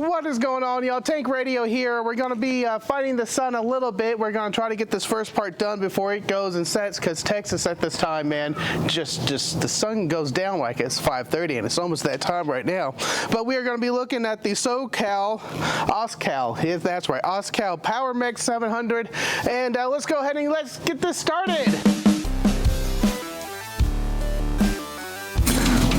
What is going on, y'all? Tank Radio here. We're going to be fighting the sun a little bit. We're going to try to get this first part done before it goes and sets, because Texas at this time, man, just the sun goes down like it's 5:30, and it's almost that time right now. But we are going to be looking at the Oscal, yes, that's right, Oscal Power Mix 700, and let's go ahead and let's get this started.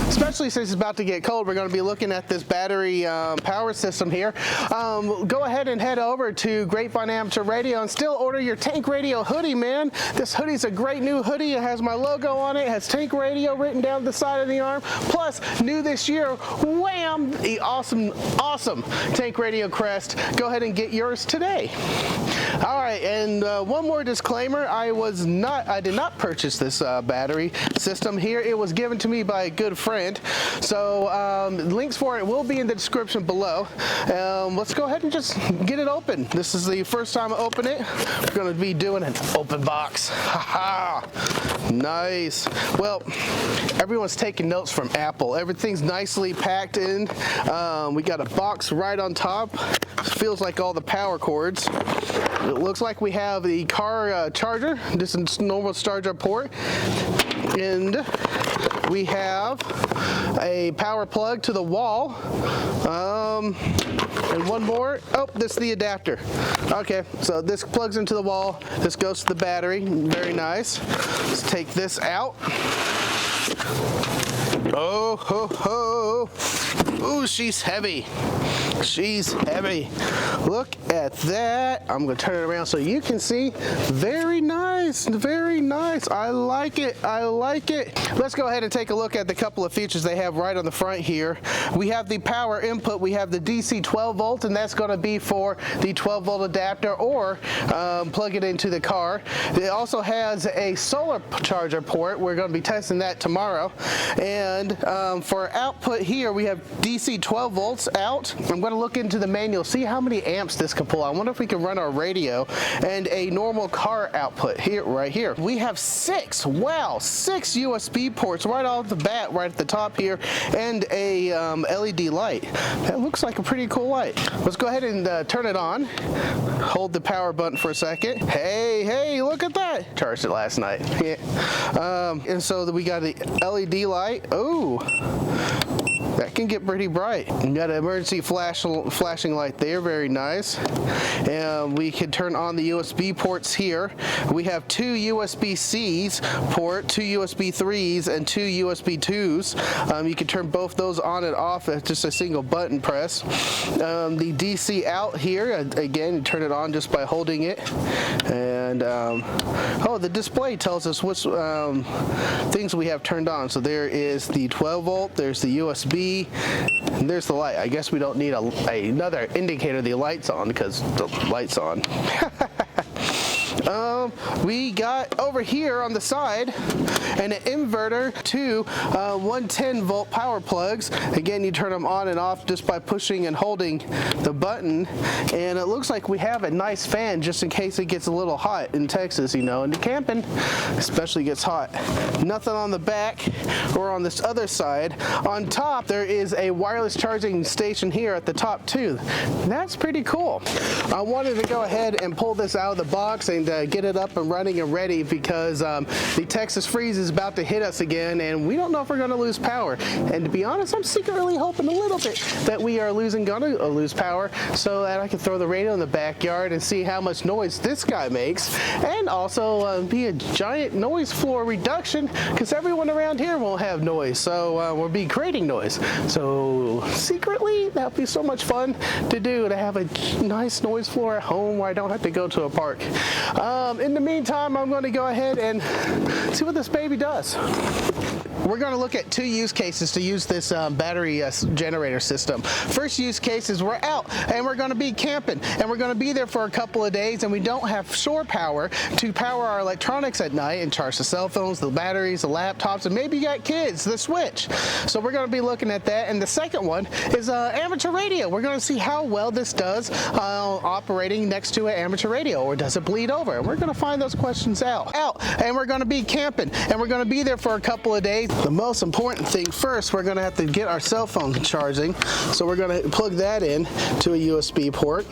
Especially since it's about to get cold, we're going to be looking at this battery power system here. Go ahead and head over to Grapevine Amateur Radio and still order your Tank Radio hoodie, man. This hoodie's a great new hoodie. It has my logo on it. It has Tank Radio written down the side of the arm. Plus, new this year, wham, the awesome Tank Radio crest. Go ahead and get yours today. All right, and one more disclaimer. I did not purchase this battery system here. It was given to me by a good friend. So links for it will be in the description below. Let's go ahead and just get it open. This is the first time I open it. We're going to be doing an open box. Haha, nice. Well, everyone's taking notes from Apple. Everything's nicely packed in. We got a box right on top. Feels like all the power cords. It looks like we have the car charger. This is normal charger port. And we have a power plug to the wall, and one more. Oh, this is the adapter. Okay, so this plugs into the wall. This goes to the battery. Very nice. Let's take this out. Oh, ho, ho. Ooh, she's heavy. She's heavy. Look at that. I'm going to turn it around so you can see. Very nice. Very nice. I like it. I like it. Let's go ahead and take a look at the couple of features they have right on the front here. We have the power input. We have the DC 12 volt, and that's going to be for the 12 volt adapter or plug it into the car. It also has a solar charger port. We're going to be testing that tomorrow. And for output here, we have DC 12 volts out. I'm going to look into the manual, see how many amps this can pull. I wonder if we can run our radio and a normal car output here, right here. We have six USB ports right off the bat, right at the top here, and a LED light. That looks like a pretty cool light. Let's go ahead and turn it on. Hold the power button for a second. Hey, look at that. Charged it last night. Yeah. And so we got the LED light. Oh, that can get pretty bright. We got an emergency flashing light there, very nice. And we can turn on the USB ports here. We have two USB-Cs port, two USB 3s, and two USB 2s. You can turn both those on and off at just a single button press. The DC out here, again, you turn it on just by holding it. And oh, the display tells us which things we have turned on. So there is the 12 volt, there's the USB, and there's the light. I guess we don't need another indicator the light's on, because the light's on. We got over here on the side an inverter, two 110 volt power plugs. Again, you turn them on and off just by pushing and holding the button. And it looks like we have a nice fan just in case it gets a little hot in Texas, you know, and camping especially gets hot. Nothing on the back or on this other side. On top, there is a wireless charging station here at the top too. That's pretty cool. I wanted to go ahead and pull this out of the box and get it up and running and ready, because the Texas freeze is about to hit us again, and we don't know if we're going to lose power. And to be honest, I'm secretly hoping a little bit that we are going to lose power, so that I can throw the radio in the backyard and see how much noise this guy makes, and also be a giant noise floor reduction, because everyone around here won't have noise, so we'll be creating noise. So secretly, that would be so much fun to do, to have a nice noise floor at home where I don't have to go to a park. In the meantime, I'm going to go ahead and see what this baby does. We're going to look at two use cases to use this battery generator system. First use case is we're out and we're going to be camping, and we're going to be there for a couple of days, and we don't have shore power to power our electronics at night and charge the cell phones, the batteries, the laptops, and maybe you got kids, the switch. So we're going to be looking at that. And the second one is amateur radio. We're going to see how well this does operating next to an amateur radio, or does it bleed over? And we're going to find those questions out. And we're going to be camping, and we're going to be there for a couple of days. The most important thing first, we're gonna have to get our cell phone charging. So we're gonna plug that in to a USB port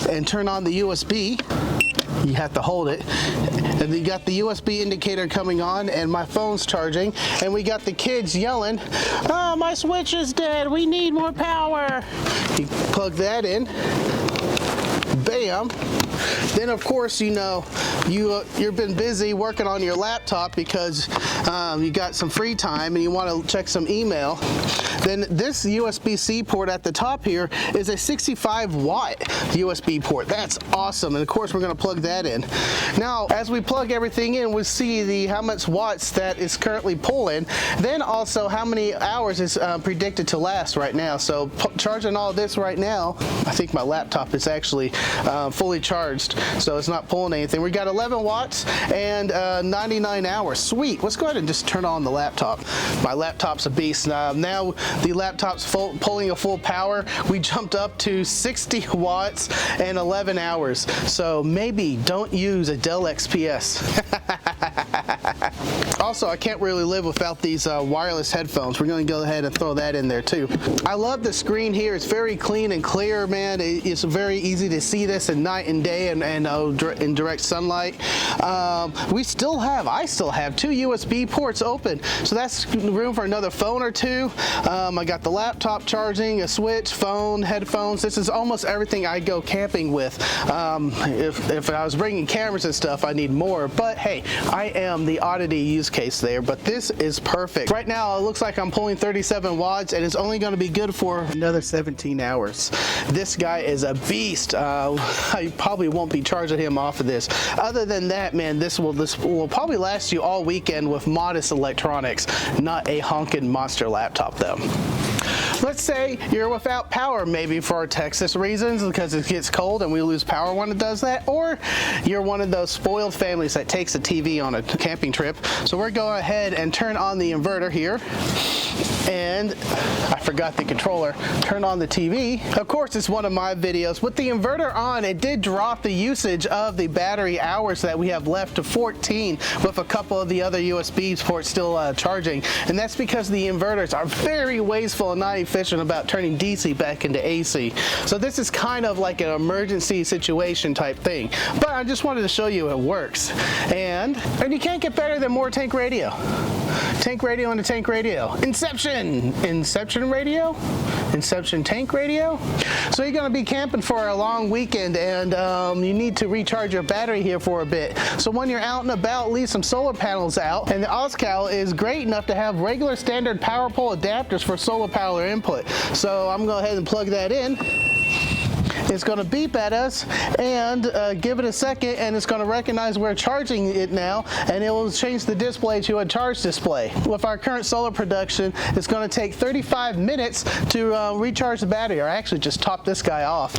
and turn on the USB. You have to hold it. And you got the USB indicator coming on and my phone's charging. And we got the kids yelling, "Oh, my switch is dead. We need more power." You plug that in. Bam. Then of course, you know, you've been busy working on your laptop because you got some free time and you want to check some email. Then this USB-C port at the top here is a 65-watt USB port. That's awesome. And of course, we're going to plug that in. Now, as we plug everything in, we see how much watts that is currently pulling. Then also how many hours is predicted to last right now. So charging all this right now, I think my laptop is actually fully charged, so it's not pulling anything. We got 11 watts and 99 hours. Sweet. Let's go ahead and just turn on the laptop. My laptop's a beast. Now the laptop's pulling a full power. We jumped up to 60 watts and 11 hours. So maybe don't use a Dell XPS. Also, I can't really live without these wireless headphones. We're going to go ahead and throw that in there too. I love the screen here. It's very clean and clear, man. It's very easy to see this at night and day and in direct sunlight. I still have 2 USB ports open, so that's room for another phone or 2. I got the laptop charging, a switch, phone, headphones. This is almost everything I go camping with. If I was bringing cameras and stuff, I need more, but hey, I am the oddity use case there, but this is perfect. Right now, it looks like I'm pulling 37 watts, and it's only going to be good for another 17 hours. This guy is a beast. I probably won't be charging him off of this. Other than that, man, this will probably last you all weekend with modest electronics, not a honking monster laptop though. Let's say you're without power, maybe for Texas reasons, because it gets cold and we lose power when it does that, or you're one of those spoiled families that takes a TV on a camping trip. So we're going ahead and turn on the inverter here, and I forgot the controller. Turn on the TV. Of course, it's one of my videos. With the inverter on, it did drop the usage of the battery hours that we have left to 14, with a couple of the other USB ports still charging, and that's because the inverters are very wasteful and not efficient about turning DC back into AC. So this is kind of like an emergency situation type thing, but I just wanted to show you it works. And you can't get better than more tank radio. Tank radio and a tank radio. Inception radio? Inception tank radio? So you're gonna be camping for a long weekend, and you need to recharge your battery here for a bit. So when you're out and about, leave some solar panels out, and the Oscal is great enough to have regular standard power pole adapters for solar power input. So I'm going to go ahead and plug that in. It's going to beep at us, and give it a second, and it's going to recognize we're charging it now, and it will change the display to a charge display. With our current solar production, it's going to take 35 minutes to recharge the battery. Or actually just top this guy off.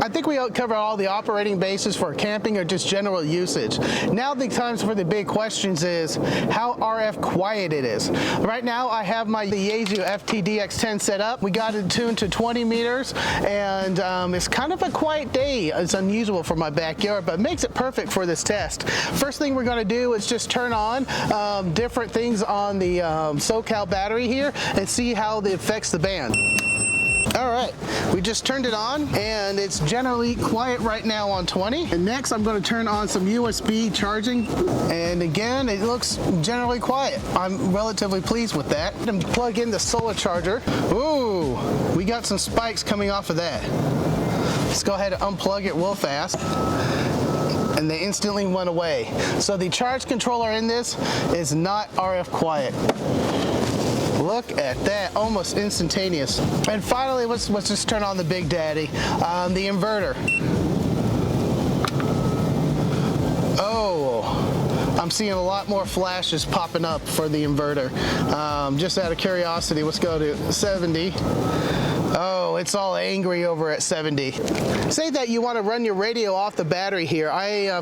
I think we cover all the operating bases for camping or just general usage. Now the times for the big questions is how RF quiet it is. Right now I have my Yaesu FTDX10 set up. We got it tuned to 20 meters, and it's kind of a quiet day. It's unusual for my backyard, but it makes it perfect for this test. First thing we're going to do is just turn on different things on the SoCal battery here and see how it affects the band. All right, we just turned it on, and it's generally quiet right now on 20. And next I'm going to turn on some USB charging, and again it looks generally quiet. I'm relatively pleased with that. And plug in the solar charger. Ooh, we got some spikes coming off of that. Let's go ahead and unplug it real fast. And they instantly went away. So the charge controller in this is not RF quiet. Look at that, almost instantaneous. And finally, let's just turn on the big daddy, the inverter. Oh, I'm seeing a lot more flashes popping up for the inverter. Just out of curiosity, let's go to 70. Oh, it's all angry over at 70. Say that you want to run your radio off the battery here.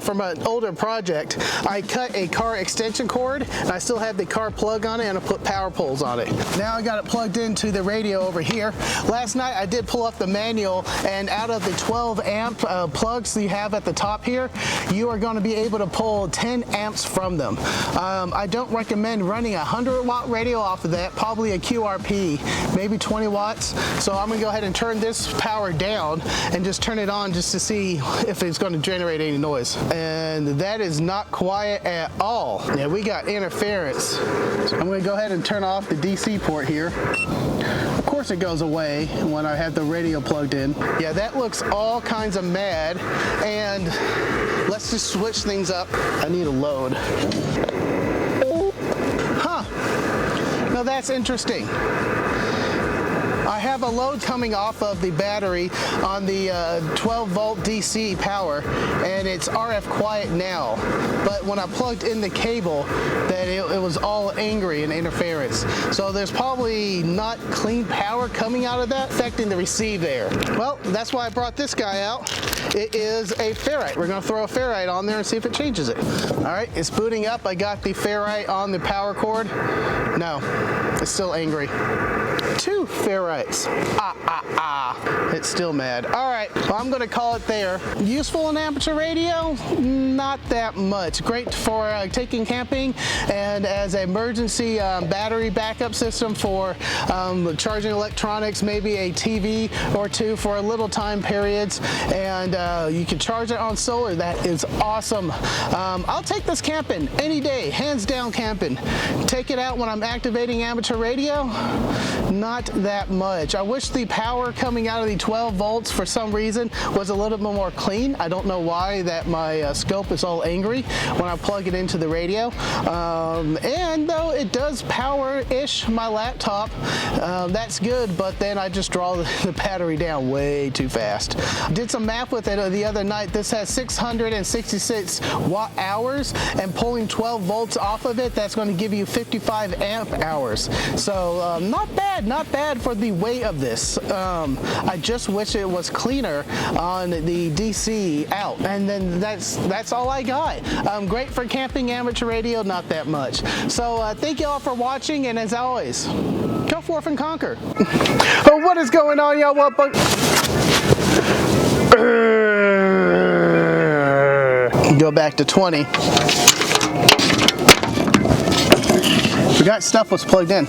From an older project, I cut a car extension cord, and I still have the car plug on it, and I put power poles on it. Now I got it plugged into the radio over here. Last night I did pull up the manual, and out of the 12 amp plugs you have at the top here, you are going to be able to pull 10 amps from them. I don't recommend running a 100-watt radio off of that, probably a QRP, maybe 20 watts. So I'm going to go ahead and turn this power down and just turn it on just to see if it's going to generate any noise. And that is not quiet at all. Yeah, we got interference. So I'm going to go ahead and turn off the DC port here. Of course it goes away when I have the radio plugged in. Yeah, that looks all kinds of mad. And let's just switch things up. I need a load. Huh. Now that's interesting. I have a load coming off of the battery on the 12 volt DC power, and it's RF quiet now. But when I plugged in the cable, that it was all angry and interference. So there's probably not clean power coming out of that, affecting the receive there. Well, that's why I brought this guy out. It is a ferrite. We're going to throw a ferrite on there and see if it changes it. All right, it's booting up. I got the ferrite on the power cord. No, it's still angry. 2 ferrites. It's still mad. All right, well, I'm going to call it there. Useful in amateur radio? Not that much. Great for taking camping and as an emergency battery backup system for charging electronics, maybe a TV or two for a little time periods. And you can charge it on solar. That is awesome. I'll take this camping any day, hands down camping. Take it out when I'm activating amateur radio? Not that much. I wish the power coming out of the 12 volts for some reason was a little bit more clean. I don't know why that my scope is all angry when I plug it into the radio. And though it does power-ish my laptop, that's good, but then I just draw the battery down way too fast. Did some math with it the other night. This has 666 watt hours, and pulling 12 volts off of it, that's going to give you 55 amp hours. So not bad for the weight of this. I just wish it was cleaner on the DC out, and then that's all I got. Great for camping amateur radio, not that much. So thank you all for watching, and as always, go forth and conquer. Oh, what is going on, y'all? Go back to 20. Forgot stuff was plugged in.